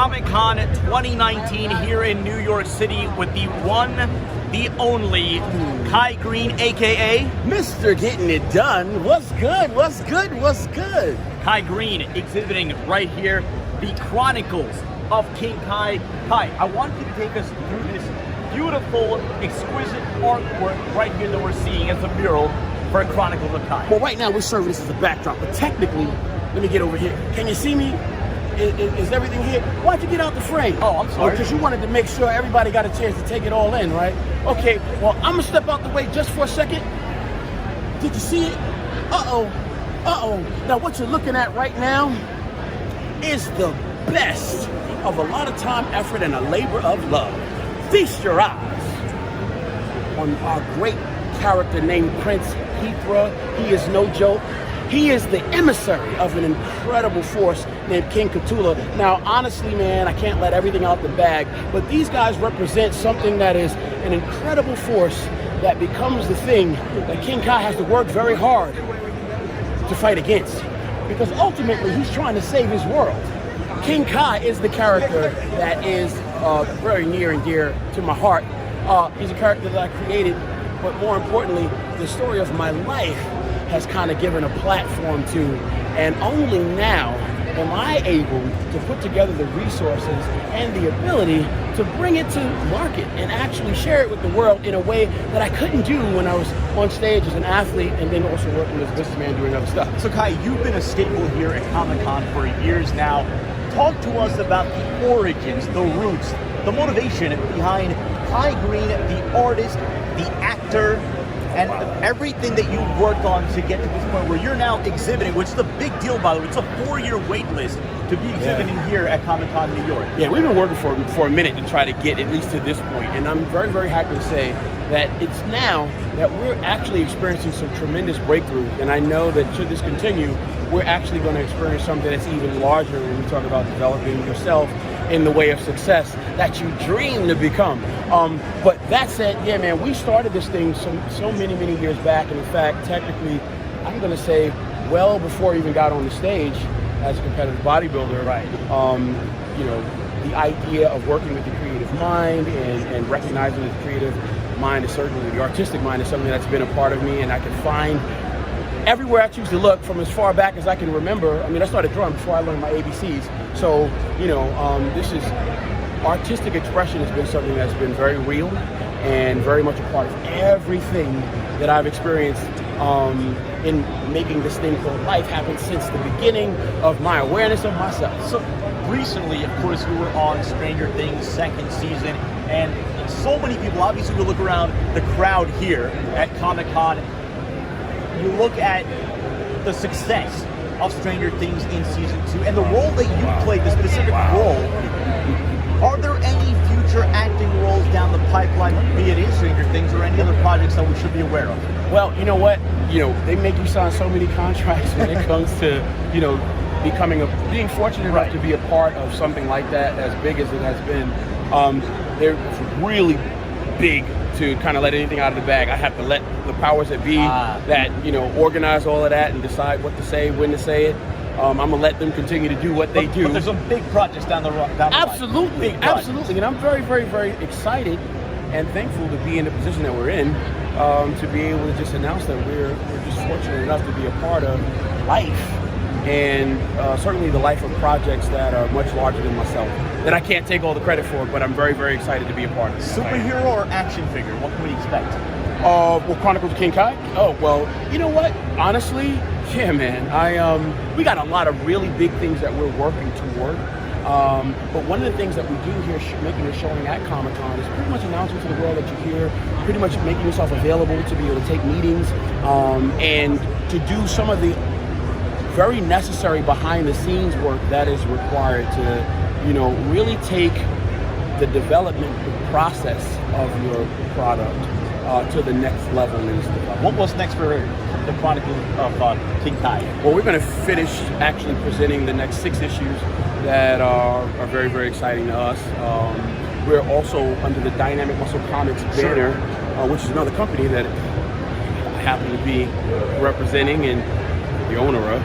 Comic-Con 2019 here in New York City with the one, the only Kai Greene, aka Mr. Getting It Done. What's good? What's good? What's good? Kai Greene, exhibiting right here the Chronicles of King Kai. Kai, I want you to take us through this beautiful, exquisite artwork right here that we're seeing as a mural for Chronicles of Kai. Well, right now we're serving this as a backdrop, but technically, let me get over here. Can you see me? Is everything here? Why'd you get out the frame? Oh, I'm sorry. Because you wanted to make sure everybody got a chance to take it all in, right? Okay, well, I'm gonna step out the way just for a second. Did you see it? Uh-oh. Uh-oh. Now, what you're looking at right now is the best of a lot of time, effort, and a labor of love. Feast your eyes on our great character named Prince Hethra. He is no joke. He is the emissary of an incredible force named King Cthulhu. Now, honestly, man, I can't let everything out the bag, but these guys represent something that is an incredible force that becomes the thing that King Kai has to work very hard to fight against. Because ultimately, he's trying to save his world. King Kai is the character that is very near and dear to my heart. He's a character that I created, but more importantly, the story of my life has kind of given a platform to, and only now am I able to put together the resources and the ability to bring it to market and actually share it with the world in a way that I couldn't do when I was on stage as an athlete and then also working as a businessman doing other stuff. So Kai, you've been a staple here at Comic-Con for years now. Talk to us about the origins, the roots, the motivation behind Kai Greene, the artist, the actor, and everything that you worked on to get to this point where you're now exhibiting, which is a big deal, by the way. It's a 4-year wait list to be exhibiting here at Comic-Con New York. Yeah, we've been working for a minute to try to get at least to this point, and I'm very, very happy to say that it's now that we're actually experiencing some tremendous breakthrough, and I know that should this continue, we're actually going to experience something that's even larger when we talk about developing yourself in the way of success that you dream to become. But that said, yeah, man, we started this thing so many years back, and in fact, technically, I'm going to say well before I even got on the stage as a competitive bodybuilder. Right. You know, the idea of working with the creative mind and recognizing the creative mind is certainly, the artistic mind is something that's been a part of me, and I can find everywhere I choose to look from as far back as I can remember. I mean, I started drawing before I learned my ABCs. So, you know, this is, artistic expression has been something that's been very real and very much a part of everything that I've experienced in making this thing called life happen since the beginning of my awareness of myself. So recently, of course, we were on Stranger Things 2nd season, and so many people, obviously we look around the crowd here at Comic-Con, you look at the success of Stranger Things in season 2 and the role that you played, the specific role. Are there any future acting roles down the pipeline, be it in Stranger Things or any other projects that we should be aware of? Well, you know what? You know, they make you sign so many contracts when it comes to, you know, being fortunate enough to be a part of something like that, as big as it has been. They're really big to kind of let anything out of the bag. I have to let the powers that be that, you know, organize all of that and decide what to say, when to say it. I'm gonna let them continue to do what they do. But there's some big projects down the line. Absolutely, absolutely. And I'm very, very, very excited and thankful to be in the position that we're in, to be able to just announce that we're just fortunate enough to be a part of life, and certainly the life of projects that are much larger than myself, that I can't take all the credit for, but I'm very, very excited to be a part of. Superhero or action figure? What can we expect? Well, Chronicles of King Kai? Oh, well, you know what? Honestly, yeah, man. We got a lot of really big things that we're working toward. But one of the things that we do here, making a showing at Comic-Con, is pretty much announcing to the world that you're here, pretty much making yourself available to be able to take meetings, and to do some of the very necessary behind-the-scenes work that is required to, you know, really take the development process of your product to the next level. What's next for the Chronicles of King Kai? Well, we're going to finish actually presenting the next 6 issues that are very, very exciting to us. We're also under the Dynamic Muscle Comics banner, which is another company that I happen to be representing, and the owner of.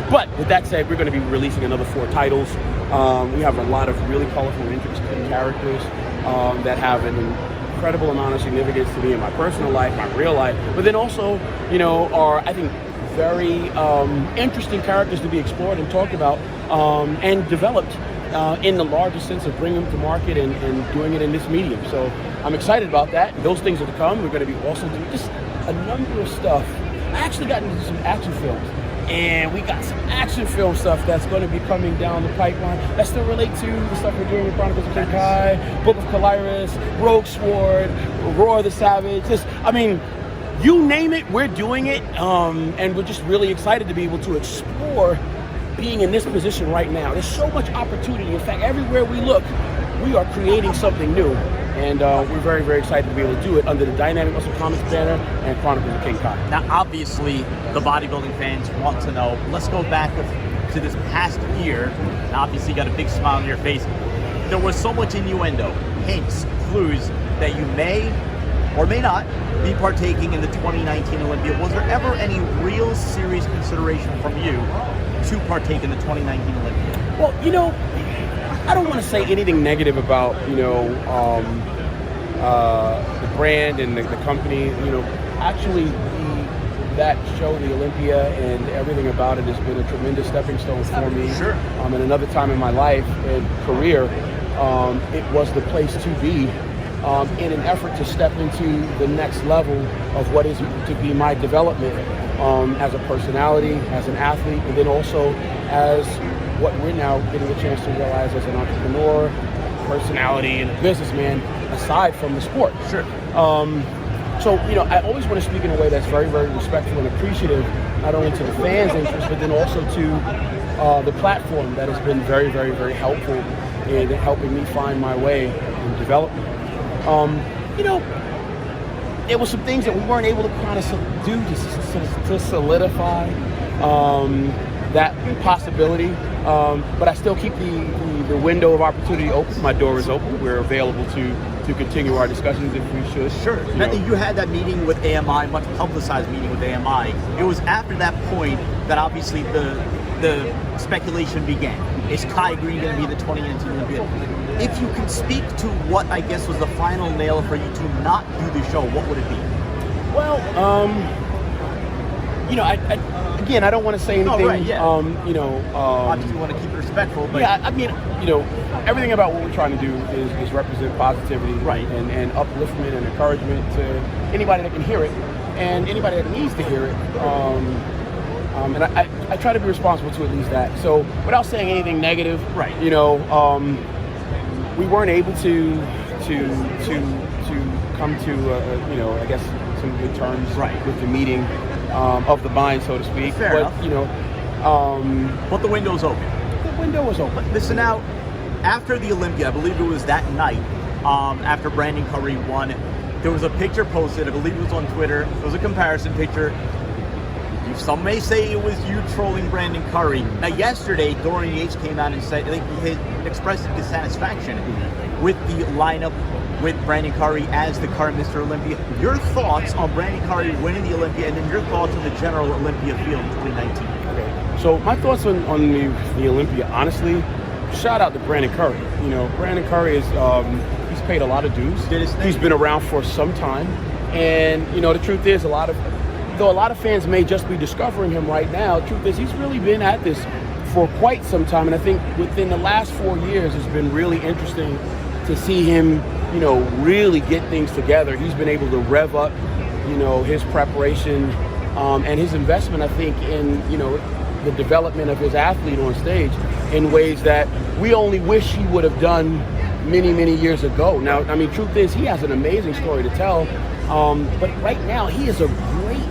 But with that said, we're going to be releasing another 4 titles. We have a lot of really colorful, interesting characters that have an incredible amount of significance to me in my personal life, my real life, but then also, are, I think, very interesting characters to be explored and talked about and developed in the larger sense of bringing them to market and doing it in this medium. So I'm excited about that. Those things are to come. We're going to be also doing just a number of stuff. I actually got into some action films, and we got some action film stuff that's going to be coming down the pipeline that still relate to the stuff we're doing with Chronicles of King Kai, Book of Calirus, Rogue Sword, Roar the Savage. You name it, we're doing it, and we're just really excited to be able to explore being in this position right now. There's so much opportunity. In fact, everywhere we look, we are creating something new, and we're very, very excited to be able to do it under the Dynamic Muscle Comics banner and Chronicles of King Kai. Now, obviously, the bodybuilding fans want to know. Let's go back to this past year. Now, obviously, you got a big smile on your face. There was so much innuendo, hints, clues that you may or may not be partaking in the 2019 Olympia. Was there ever any real serious consideration from you to partake in the 2019 Olympia? Well, I don't want to say anything negative about, the brand and the company. Actually, that show, the Olympia, and everything about it has been a tremendous stepping stone for me. Sure. And another time in my life and career, it was the place to be. In an effort to step into the next level of what is to be my development as a personality, as an athlete, and then also as what we're now getting a chance to realize as an entrepreneur, personality, and a businessman, aside from the sport. Sure. So, I always want to speak in a way that's very, very respectful and appreciative, not only to the fans' interest, but then also to the platform that has been very, very, very helpful in helping me find my way in development. There were some things that we weren't able to kind of do to solidify that possibility, but I still keep the window of opportunity open. My door is open. We're available to continue our discussions if we should. Sure. You had that meeting with AMI, much publicized meeting with AMI. It was after that point that obviously the speculation began. Is Kai Greene going to be the 2019 Olympian? If you could speak to what I guess was the final nail for you to not do the show, what would it be? Well, I don't want to say anything. Oh, right, yeah. Obviously, you want to keep it respectful, but yeah, everything about what we're trying to do is represent positivity, right, and upliftment and encouragement to anybody that can hear it and anybody that needs to hear it. And I try to be responsible to at least that. So without saying anything negative, right? We weren't able to come to I guess some good terms, right, with the meeting of the mind, so to speak. Fair but enough. But the window's open. The window was open. But listen, now, after the Olympia, I believe it was that night, after Brandon Curry won, there was a picture posted. I believe it was on Twitter. It was a comparison picture. Some may say it was you trolling Brandon Curry. Now, yesterday, Dorian Yates came out and said he had expressed dissatisfaction with the lineup with Brandon Curry as the current Mr. Olympia. Your thoughts on Brandon Curry winning the Olympia, and then your thoughts on the general Olympia field in 2019? Okay. So my thoughts on the Olympia, honestly, shout out to Brandon Curry. Brandon Curry is he's paid a lot of dues. He's been around for some time, and the truth is, though a lot of fans may just be discovering him right now, the truth is he's really been at this for quite some time. And I think within the last 4 years, it's been really interesting to see him, really get things together. He's been able to rev up, his preparation and his investment, I think, in, the development of his athlete on stage in ways that we only wish he would have done many, many years ago. Now, truth is, he has an amazing story to tell. But right now, he is a great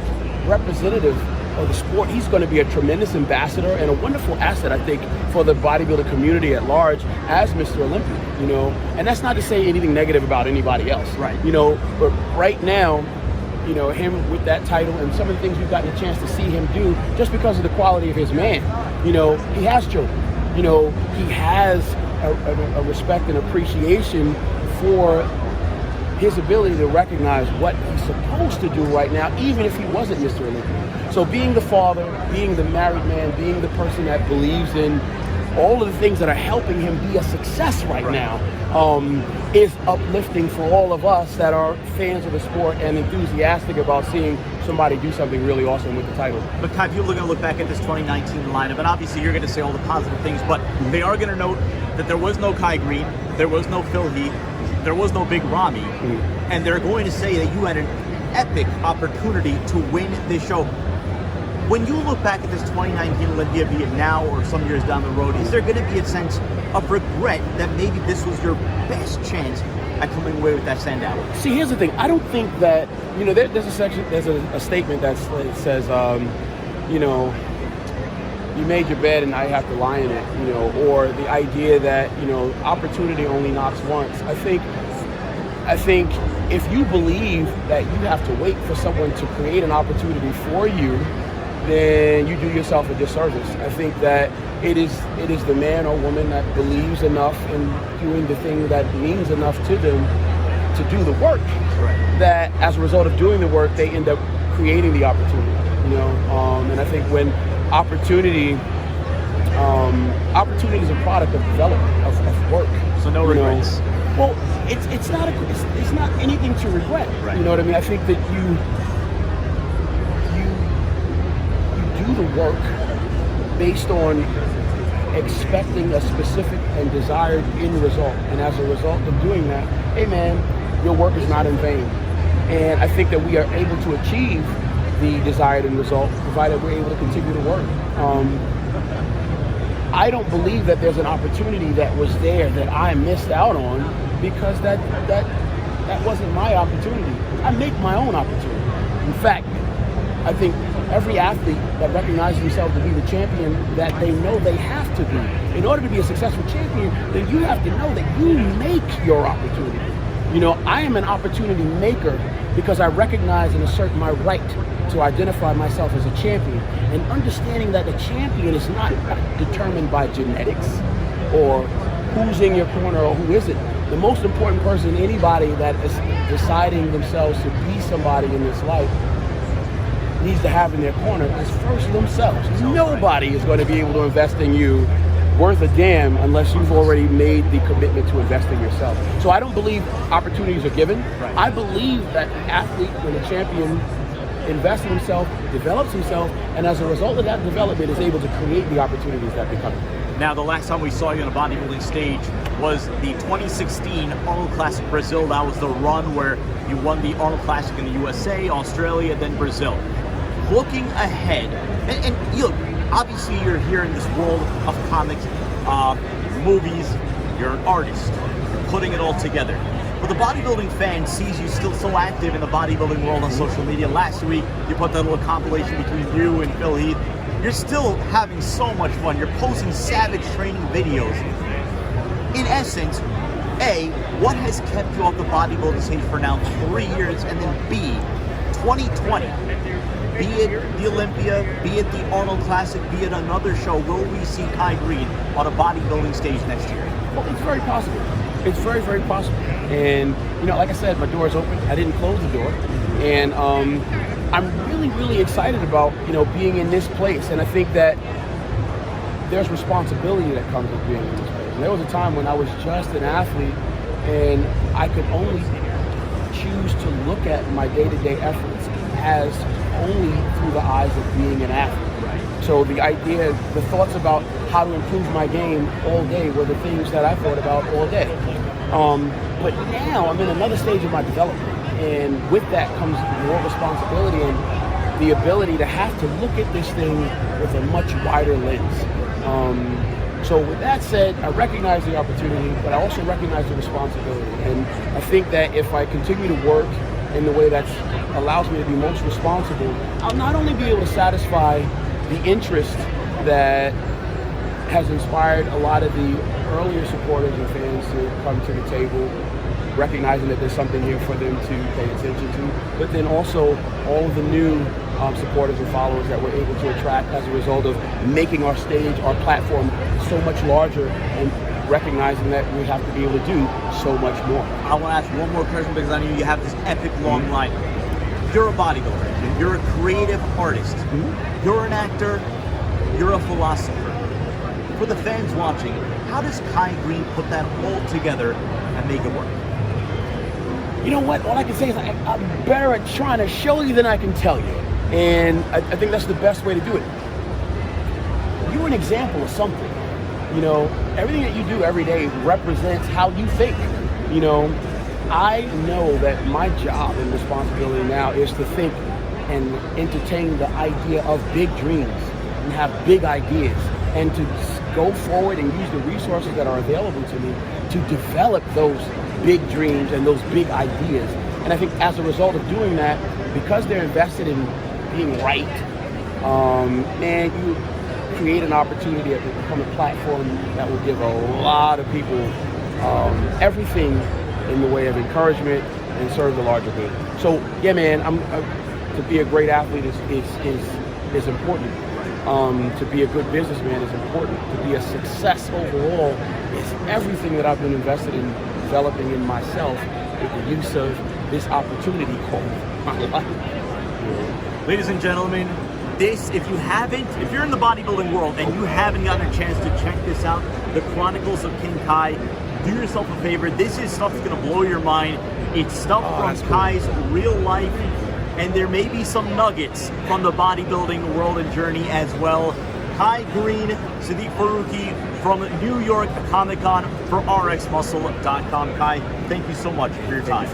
representative of the sport. He's going to be a tremendous ambassador and a wonderful asset, I think, for the bodybuilder community at large as Mr. Olympia, and that's not to say anything negative about anybody else, right? But right now, him with that title and some of the things we've gotten a chance to see him do just because of the quality of his man, he has children, he has a respect and appreciation for his ability to recognize what he's supposed to do right now, even if he wasn't Mr. Olympia. So being the father, being the married man, being the person that believes in all of the things that are helping him be a success right now, is uplifting for all of us that are fans of the sport and enthusiastic about seeing somebody do something really awesome with the title. But Kai, people are going to look back at this 2019 lineup, and obviously you're going to say all the positive things, but they are going to note that there was no Kai Greene, there was no Phil Heath, there was no Big Ramy, and they're going to say that you had an epic opportunity to win this show. When you look back at this 2019 Olympia, be it now or some years down the road, is there going to be a sense of regret that maybe this was your best chance at coming away with that standout? See, here's the thing. I don't think that, there's a section, there's a statement that says, you made your bed and now you have to lie in it, or the idea that, opportunity only knocks once. I think if you believe that you have to wait for someone to create an opportunity for you, then you do yourself a disservice. I think that it is the man or woman that believes enough in doing the thing that means enough to them to do the work, that as a result of doing the work, they end up creating the opportunity. And I think when opportunity is a product of development, of work. So no regrets. Well, it's not anything to regret. Right. You know what I mean? I think that you do the work based on expecting a specific and desired end result, and as a result of doing that, hey man, your work is not in vain. And I think that we are able to achieve the desired end result provided we're able to continue to work. I don't believe that there's an opportunity that was there that I missed out on because that wasn't my opportunity. I make my own opportunity. In fact, I think every athlete that recognizes themselves to be the champion that they know they have to be. In order to be a successful champion, then you have to know that you make your opportunity. I am an opportunity maker because I recognize and assert my right to identify myself as a champion, and understanding that a champion is not determined by genetics or who's in your corner or who isn't. The most important person, anybody that is deciding themselves to be somebody in this life, needs to have in their corner is first themselves. Nobody is going to be able to invest in you worth a damn unless you've already made the commitment to invest in yourself. So I don't believe opportunities are given. Right. I believe that an athlete, when a champion invests in himself, develops himself, and as a result of that development is able to create the opportunities that become. Now, the last time we saw you on a bodybuilding stage was the 2016 Arnold Classic Brazil. That was the run where you won the Arnold Classic in the USA, Australia, then Brazil. Looking ahead, and look, obviously you're here in this world of comics, movies, you're an artist, you're putting it all together. But the bodybuilding fan sees you still so active in the bodybuilding world on social media. Last week, you put that little compilation between you and Phil Heath. You're still having so much fun. You're posting savage training videos. In essence, A, what has kept you off the bodybuilding stage for now 3 years? And then B, 2020, be it the Olympia, be it the Arnold Classic, be it another show, will we see Kai Greene on a bodybuilding stage next year? Well, it's very possible. It's very, very possible. And, like I said, my door is open. I didn't close the door. And I'm really, really excited about, being in this place. And I think that there's responsibility that comes with being in this place. And there was a time when I was just an athlete and I could only choose to look at my day-to-day efforts as only through the eyes of being an athlete. Right. So the thoughts about how to improve my game all day were the things that I thought about all day. But now I'm in another stage of my development, and with that comes more responsibility and the ability to have to look at this thing with a much wider lens. So with that said, I recognize the opportunity, but I also recognize the responsibility. And I think that if I continue to work in the way that allows me to be most responsible, I'll not only be able to satisfy the interest that has inspired a lot of the earlier supporters and fans to come to the table, recognizing that there's something here for them to pay attention to, but then also all of the new supporters and followers that we're able to attract as a result of making our stage, our platform so much larger, and recognizing that we have to be able to do so much more. I want to ask one more question because I know you have this epic long line. You're a bodybuilder. You're a creative artist. You're an actor. You're a philosopher. For the fans watching, how does Kai Greene put that all together and make it work? You know what? All I can say is I'm better at trying to show you than I can tell you. And I think that's the best way to do it. You're an example of something. You know, everything that you do every day represents how you think. You know, I know that my job and responsibility now is to think and entertain the idea of big dreams and have big ideas and to go forward and use the resources that are available to me to develop those big dreams and those big ideas. And I think as a result of doing that, because they're invested in being right, and you create an opportunity to become a platform that will give a lot of people everything in the way of encouragement and serve the larger good. So yeah, man, to be a great athlete is important. To be a good businessman is important. To be a success overall is everything that I've been invested in developing in myself with the use of this opportunity called my life. Ladies and gentlemen, if you're in the bodybuilding world and you haven't gotten a chance to check this out, the Chronicles of King Kai, do yourself a favor. This is stuff that's going to blow your mind. It's stuff from Kai's real life, and there may be some nuggets from the bodybuilding world and journey as well. Kai Greene, Siddique Farooqi from New York Comic Con for RXMuscle.com. Kai, thank you so much for your time.